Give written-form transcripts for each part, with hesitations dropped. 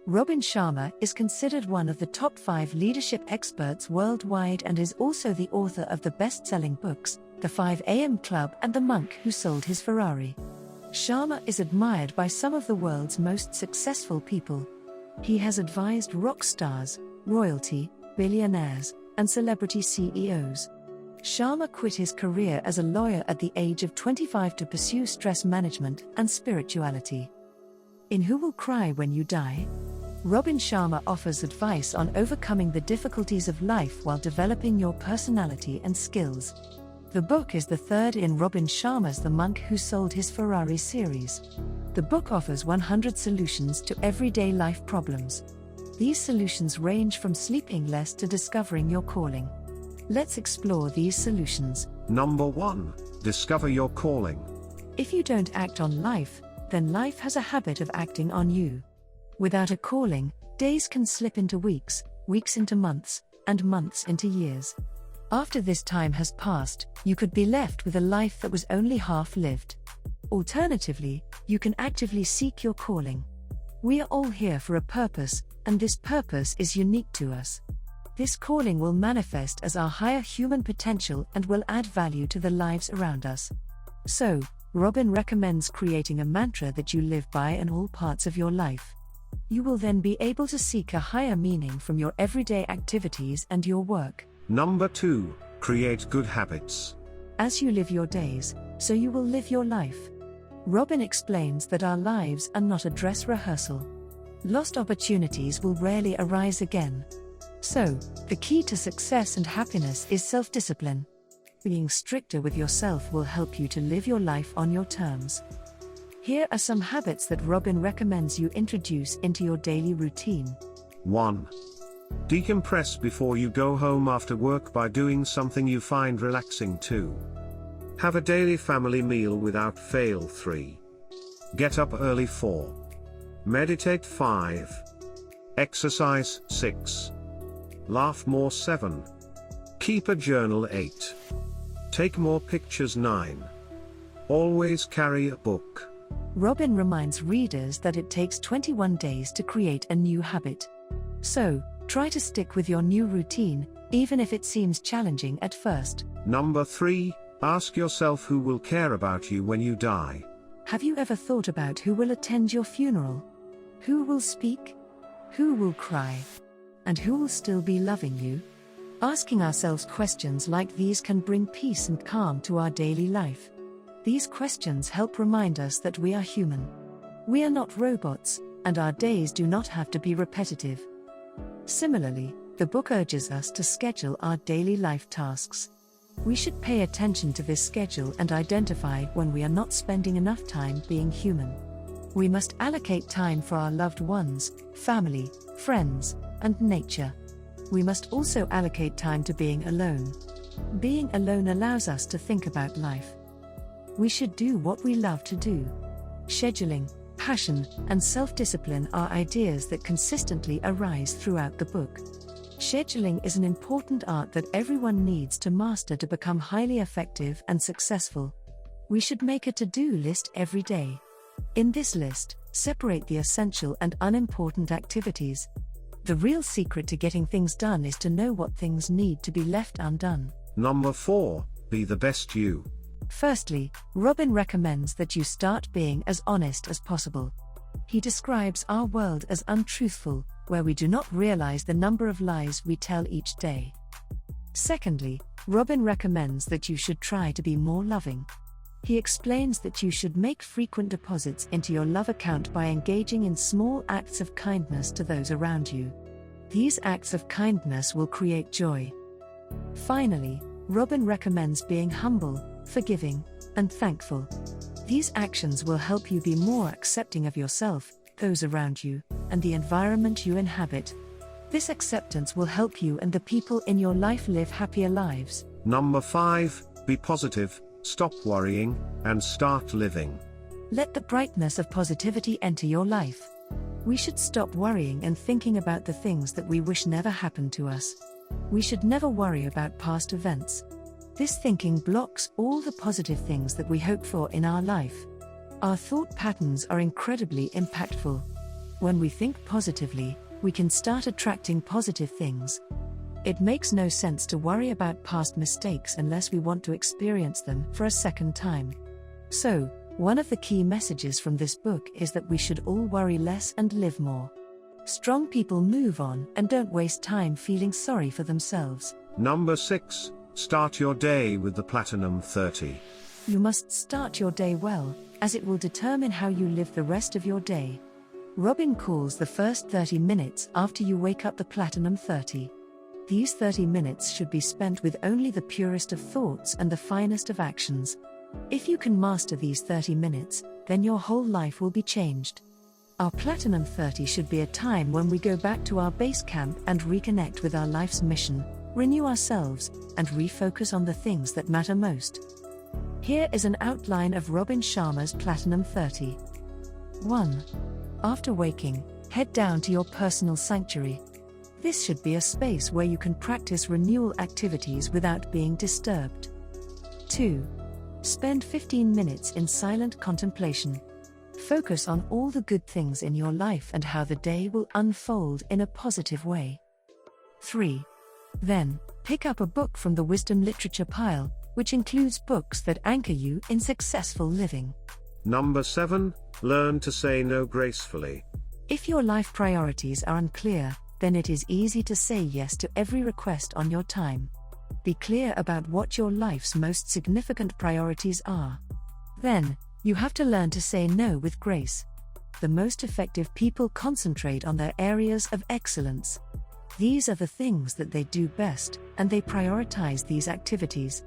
Robin Sharma is considered one of the top 5 leadership experts worldwide and is also the author of the best-selling books, The 5 A.M. Club and The Monk Who Sold His Ferrari. Sharma is admired by some of the world's most successful people. He has advised rock stars, royalty, billionaires, and celebrity CEOs. Sharma quit his career as a lawyer at the age of 25 to pursue stress management and spirituality. In Who Will Cry When You Die? Robin Sharma offers advice on overcoming the difficulties of life while developing your personality and skills. The book is the third in Robin Sharma's The Monk Who Sold His Ferrari series. The book offers 100 solutions to everyday life problems. These solutions range from sleeping less to discovering your calling. Let's explore these solutions. Number 1. Discover your calling. If you don't act on life, then life has a habit of acting on you. Without a calling, days can slip into weeks, weeks into months, and months into years. After this time has passed, you could be left with a life that was only half lived. Alternatively, you can actively seek your calling. We are all here for a purpose, and this purpose is unique to us. This calling will manifest as our higher human potential and will add value to the lives around us. So, Robin recommends creating a mantra that you live by in all parts of your life. You will then be able to seek a higher meaning from your everyday activities and your work. Number 2. Create good habits. As you live your days, so you will live your life. Robin explains that our lives are not a dress rehearsal. Lost opportunities will rarely arise again. So, the key to success and happiness is self-discipline. Being stricter with yourself will help you to live your life on your terms. Here are some habits that Robin recommends you introduce into your daily routine. 1. Decompress before you go home after work by doing something you find relaxing. 2. Have a daily family meal without fail. 3. Get up early. 4. Meditate. 5. Exercise. 6. Laugh more. 7. Keep a journal. 8. Take more pictures. 9. Always carry a book. Robin reminds readers that it takes 21 days to create a new habit. So, try to stick with your new routine, even if it seems challenging at first. Number 3. Ask yourself who will care about you when you die. Have you ever thought about who will attend your funeral? Who will speak? Who will cry? And who will still be loving you? Asking ourselves questions like these can bring peace and calm to our daily life. These questions help remind us that we are human. We are not robots, and our days do not have to be repetitive. Similarly, the book urges us to schedule our daily life tasks. We should pay attention to this schedule and identify when we are not spending enough time being human. We must allocate time for our loved ones, family, friends, and nature. We must also allocate time to being alone. Being alone allows us to think about life. We should do what we love to do. Scheduling, passion, and self-discipline are ideas that consistently arise throughout the book. Scheduling is an important art that everyone needs to master to become highly effective and successful. We should make a to-do list every day. In this list, separate the essential and unimportant activities. The real secret to getting things done is to know what things need to be left undone. Number 4. Be the best you. Firstly, Robin recommends that you start being as honest as possible. He describes our world as untruthful, where we do not realize the number of lies we tell each day. Secondly, Robin recommends that you should try to be more loving. He explains that you should make frequent deposits into your love account by engaging in small acts of kindness to those around you. These acts of kindness will create joy. Finally, Robin recommends being humble, forgiving, and thankful. These actions will help you be more accepting of yourself, those around you, and the environment you inhabit. This acceptance will help you and the people in your life live happier lives. Number 5. Be positive, stop worrying, and start living. Let the brightness of positivity enter your life. We should stop worrying and thinking about the things that we wish never happened to us. We should never worry about past events. This thinking blocks all the positive things that we hope for in our life. Our thought patterns are incredibly impactful. When we think positively, we can start attracting positive things. It makes no sense to worry about past mistakes unless we want to experience them for a second time. So, one of the key messages from this book is that we should all worry less and live more. Strong people move on and don't waste time feeling sorry for themselves. Number 6. Start your day with the Platinum 30. You must start your day well, as it will determine how you live the rest of your day. Robin calls the first 30 minutes after you wake up the Platinum 30. These 30 minutes should be spent with only the purest of thoughts and the finest of actions. If you can master these 30 minutes, then your whole life will be changed. Our Platinum 30 should be a time when we go back to our base camp and reconnect with our life's mission, renew ourselves, and refocus on the things that matter most. Here is an outline of Robin Sharma's Platinum 30. 1. After waking, head down to your personal sanctuary. This should be a space where you can practice renewal activities without being disturbed. 2. Spend 15 minutes in silent contemplation. Focus on all the good things in your life and how the day will unfold in a positive way. 3. Then, pick up a book from the wisdom literature pile, which includes books that anchor you in successful living. Number 7. Learn to say no gracefully. If your life priorities are unclear, then it is easy to say yes to every request on your time. Be clear about what your life's most significant priorities are. Then, you have to learn to say no with grace. The most effective people concentrate on their areas of excellence. These are the things that they do best, and they prioritize these activities.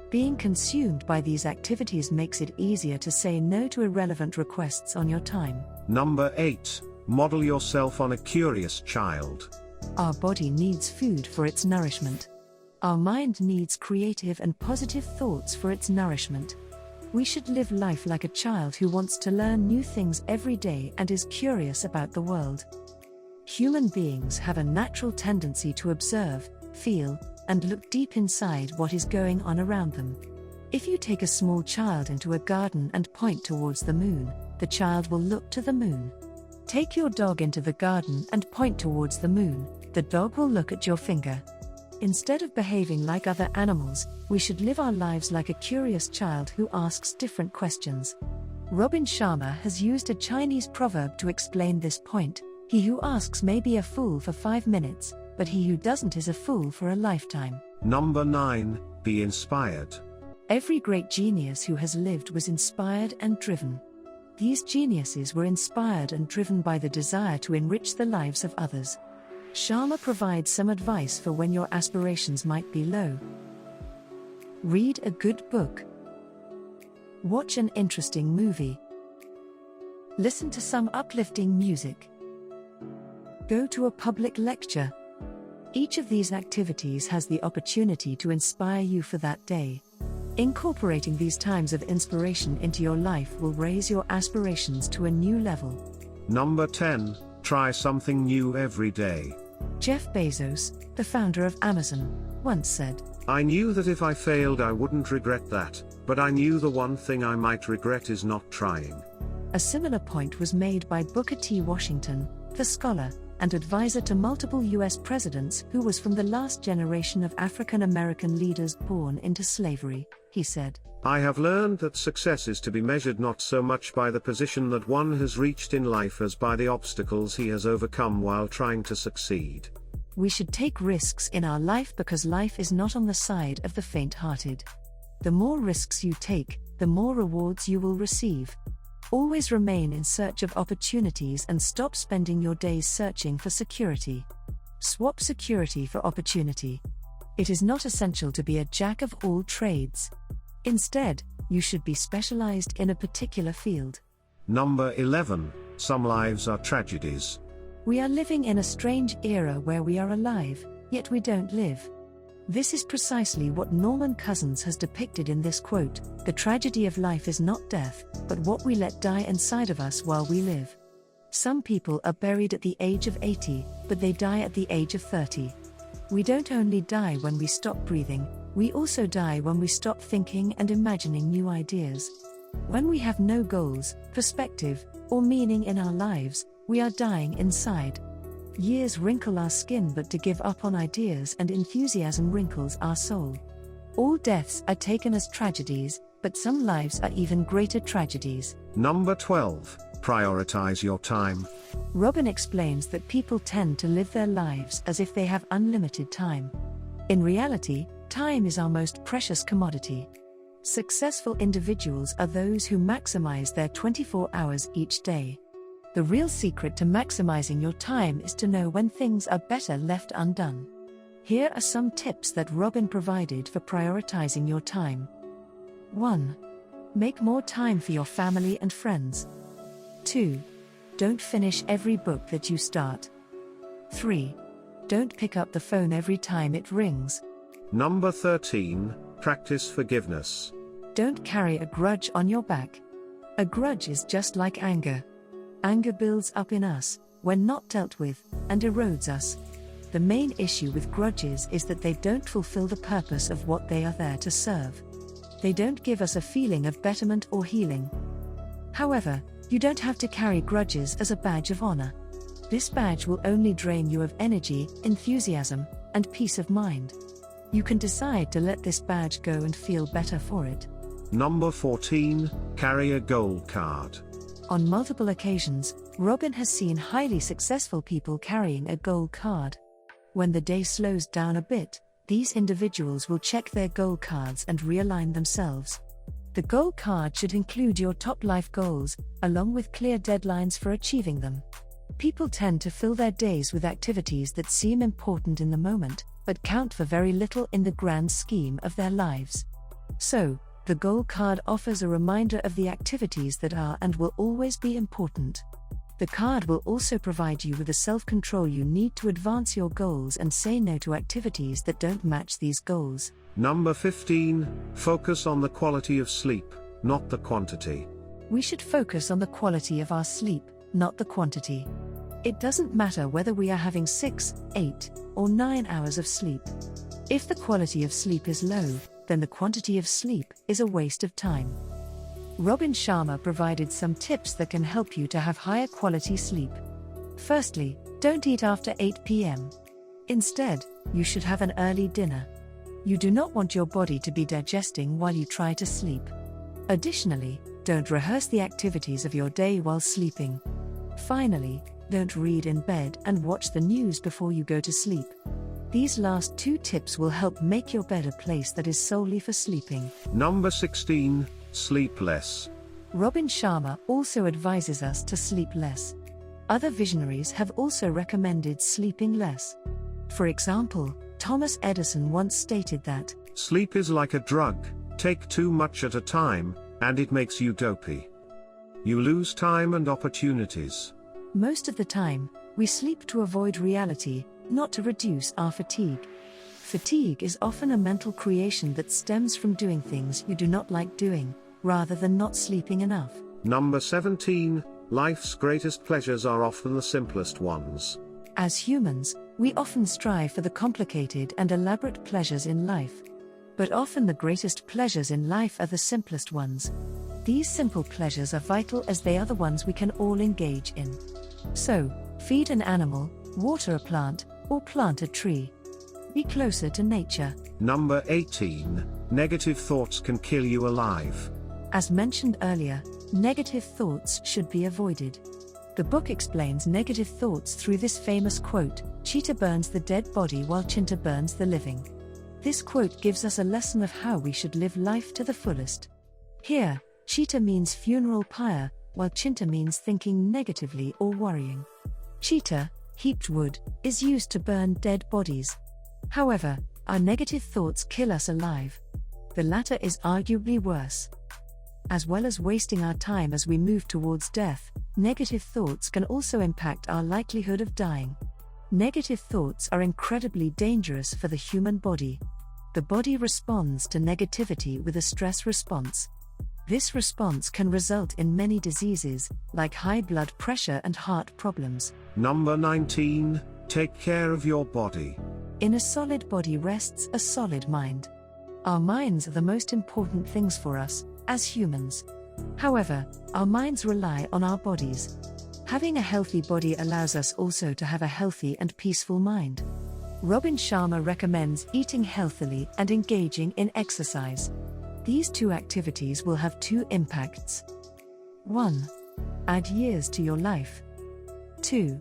Being consumed by these activities makes it easier to say no to irrelevant requests on your time. Number 8. Model yourself on a curious child. Our body needs food for its nourishment. Our mind needs creative and positive thoughts for its nourishment. We should live life like a child who wants to learn new things every day and is curious about the world. Human beings have a natural tendency to observe, feel, and look deep inside what is going on around them. If you take a small child into a garden and point towards the moon, the child will look to the moon. Take your dog into the garden and point towards the moon, the dog will look at your finger. Instead of behaving like other animals, we should live our lives like a curious child who asks different questions. Robin Sharma has used a Chinese proverb to explain this point: he who asks may be a fool for 5 minutes, but he who doesn't is a fool for a lifetime. Number 9. Be inspired. Every great genius who has lived was inspired and driven. These geniuses were inspired and driven by the desire to enrich the lives of others. Sharma provides some advice for when your aspirations might be low. Read a good book. Watch an interesting movie. Listen to some uplifting music. Go to a public lecture. Each of these activities has the opportunity to inspire you for that day. Incorporating these times of inspiration into your life will raise your aspirations to a new level. Number 10. Try something new every day. Jeff Bezos, the founder of Amazon, once said, I knew that if I failed I wouldn't regret that, but I knew the one thing I might regret is not trying. A similar point was made by Booker T. Washington, the scholar and advisor to multiple U.S. presidents who was from the last generation of African American leaders born into slavery. He said, I have learned that success is to be measured not so much by the position that one has reached in life as by the obstacles he has overcome while trying to succeed. We should take risks in our life because life is not on the side of the faint-hearted. The more risks you take, the more rewards you will receive. Always remain in search of opportunities and stop spending your days searching for security. Swap security for opportunity. It is not essential to be a jack of all trades. Instead, you should be specialized in a particular field. Number 11. Some lives are tragedies. We are living in a strange era where we are alive, yet we don't live. This is precisely what Norman Cousins has depicted in this quote: the tragedy of life is not death, but what we let die inside of us while we live. Some people are buried at the age of 80, but they die at the age of 30. We don't only die when we stop breathing, we also die when we stop thinking and imagining new ideas. When we have no goals, perspective, or meaning in our lives, We are dying inside. Years wrinkle our skin, but to give up on ideas and enthusiasm wrinkles our soul. All deaths are taken as tragedies, but some lives are even greater tragedies. Number 12. Prioritize your time. Robin explains that people tend to live their lives as if they have unlimited time. In reality, time is our most precious commodity. Successful individuals are those who maximize their 24 hours each day. The real secret to maximizing your time is to know when things are better left undone. Here are some tips that Robin provided for prioritizing your time. 1. Make more time for your family and friends. 2. Don't finish every book that you start. 3. Don't pick up the phone every time it rings. Number 13. Practice forgiveness. Don't carry a grudge on your back. A grudge is just like anger. Anger builds up in us, when not dealt with, and erodes us. The main issue with grudges is that they don't fulfill the purpose of what they are there to serve. They don't give us a feeling of betterment or healing. However, you don't have to carry grudges as a badge of honor. This badge will only drain you of energy, enthusiasm, and peace of mind. You can decide to let this badge go and feel better for it. Number 14. Carry a goal card. On multiple occasions, Robin has seen highly successful people carrying a goal card. When the day slows down a bit, these individuals will check their goal cards and realign themselves. The goal card should include your top life goals, along with clear deadlines for achieving them. People tend to fill their days with activities that seem important in the moment, but count for very little in the grand scheme of their lives. So, the goal card offers a reminder of the activities that are and will always be important. The card will also provide you with the self-control you need to advance your goals and say no to activities that don't match these goals. Number 15. Focus on the quality of sleep, not the quantity. We should focus on the quality of our sleep, not the quantity. It doesn't matter whether we are having 6, 8, or 9 hours of sleep. If the quality of sleep is low, then the quantity of sleep is a waste of time. Robin Sharma provided some tips that can help you to have higher quality sleep. Firstly, don't eat after 8 p.m. Instead, you should have an early dinner. You do not want your body to be digesting while you try to sleep. Additionally, don't rehearse the activities of your day while sleeping. Finally, don't read in bed and watch the news before you go to sleep. These last 2 tips will help make your bed a place that is solely for sleeping. Number 16. Sleep less. Robin Sharma also advises us to sleep less. Other visionaries have also recommended sleeping less. For example, Thomas Edison once stated that, Sleep is like a drug, take too much at a time, and it makes you dopey. You lose time and opportunities. Most of the time, we sleep to avoid reality, not to reduce our fatigue. Fatigue is often a mental creation that stems from doing things you do not like doing, rather than not sleeping enough. Number 17. Life's greatest pleasures are often the simplest ones. As humans, we often strive for the complicated and elaborate pleasures in life. But often the greatest pleasures in life are the simplest ones. These simple pleasures are vital as they are the ones we can all engage in. So, feed an animal, water a plant, or plant a tree. Be closer to nature. Number 18. Negative thoughts can kill you alive. As mentioned earlier, negative thoughts should be avoided. The book explains negative thoughts through this famous quote, "Cheetah burns the dead body while Chinta burns the living." This quote gives us a lesson of how we should live life to the fullest. Here, Cheetah means funeral pyre, while Chinta means thinking negatively or worrying. Cheetah, heaped wood, is used to burn dead bodies. However, our negative thoughts kill us alive. The latter is arguably worse. As well as wasting our time as we move towards death, negative thoughts can also impact our likelihood of dying. Negative thoughts are incredibly dangerous for the human body. The body responds to negativity with a stress response. This response can result in many diseases, like high blood pressure and heart problems. Number 19. Take care of your body. In a solid body rests a solid mind. Our minds are the most important things for us, as humans. However, our minds rely on our bodies. Having a healthy body allows us also to have a healthy and peaceful mind. Robin Sharma recommends eating healthily and engaging in exercise. These two activities will have two impacts. 1. Add years to your life. 2.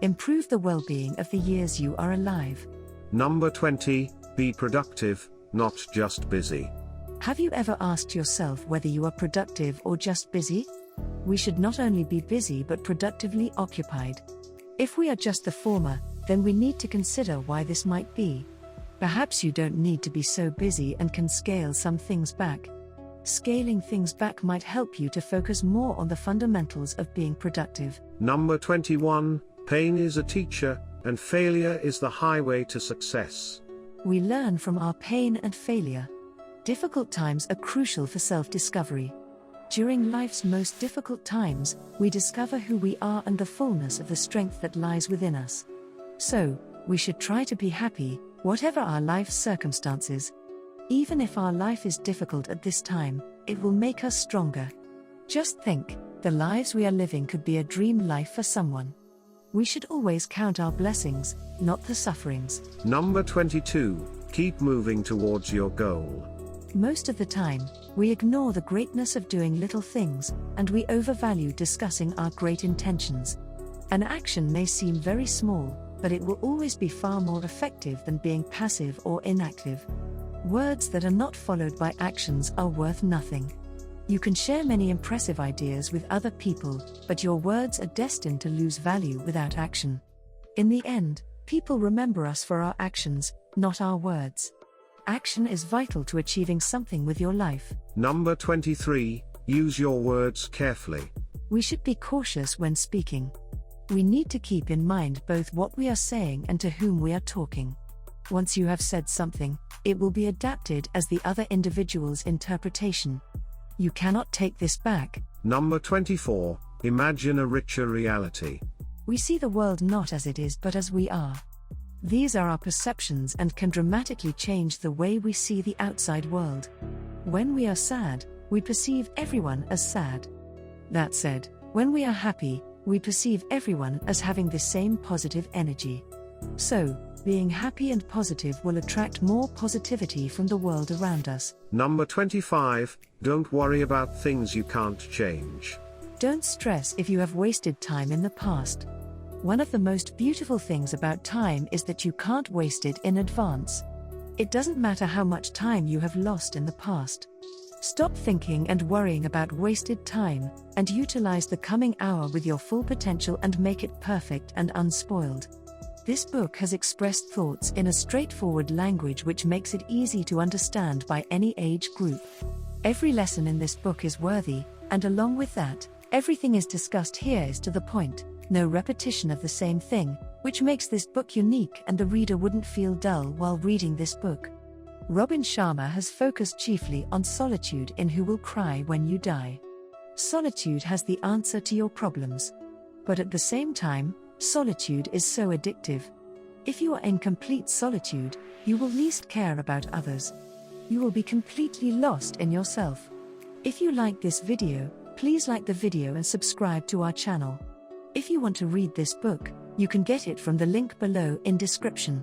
Improve the well-being of the years you are alive. Number 20, be productive, not just busy. Have you ever asked yourself whether you are productive or just busy? We should not only be busy but productively occupied. If we are just the former, then we need to consider why this might be. Perhaps you don't need to be so busy and can scale some things back. Scaling things back might help you to focus more on the fundamentals of being productive. Number 21, pain is a teacher, and failure is the highway to success. We learn from our pain and failure. Difficult times are crucial for self-discovery. During life's most difficult times, we discover who we are and the fullness of the strength that lies within us. So, we should try to be happy, whatever our life's circumstances. Even if our life is difficult at this time, it will make us stronger. Just think, the lives we are living could be a dream life for someone. We should always count our blessings, not the sufferings. Number 22, keep moving towards your goal. Most of the time, we ignore the greatness of doing little things, and we overvalue discussing our great intentions. An action may seem very small, but it will always be far more effective than being passive or inactive. Words that are not followed by actions are worth nothing. You can share many impressive ideas with other people, but your words are destined to lose value without action. In the end, people remember us for our actions, not our words. Action is vital to achieving something with your life. Number 23, use your words carefully. We should be cautious when speaking. We need to keep in mind both what we are saying and to whom we are talking. Once you have said something, it will be adapted as the other individual's interpretation. You cannot take this back. Number 24, imagine a richer reality. We see the world not as it is but as we are. These are our perceptions and can dramatically change the way we see the outside world. When we are sad, we perceive everyone as sad. That said, when we are happy, we perceive everyone as having the same positive energy. So, being happy and positive will attract more positivity from the world around us. Number 25, don't worry about things you can't change. Don't stress if you have wasted time in the past. One of the most beautiful things about time is that you can't waste it in advance. It doesn't matter how much time you have lost in the past. Stop thinking and worrying about wasted time, and utilize the coming hour with your full potential and make it perfect and unspoiled. This book has expressed thoughts in a straightforward language which makes it easy to understand by any age group. Every lesson in this book is worthy, and along with that, everything is discussed here is to the point. No repetition of the same thing, which makes this book unique and the reader wouldn't feel dull while reading this book. Robin Sharma has focused chiefly on solitude in Who Will Cry When You Die. Solitude has the answer to your problems. But at the same time, solitude is so addictive. If you are in complete solitude, you will least care about others. You will be completely lost in yourself. If you like this video, please like the video and subscribe to our channel. If you want to read this book, you can get it from the link below in description.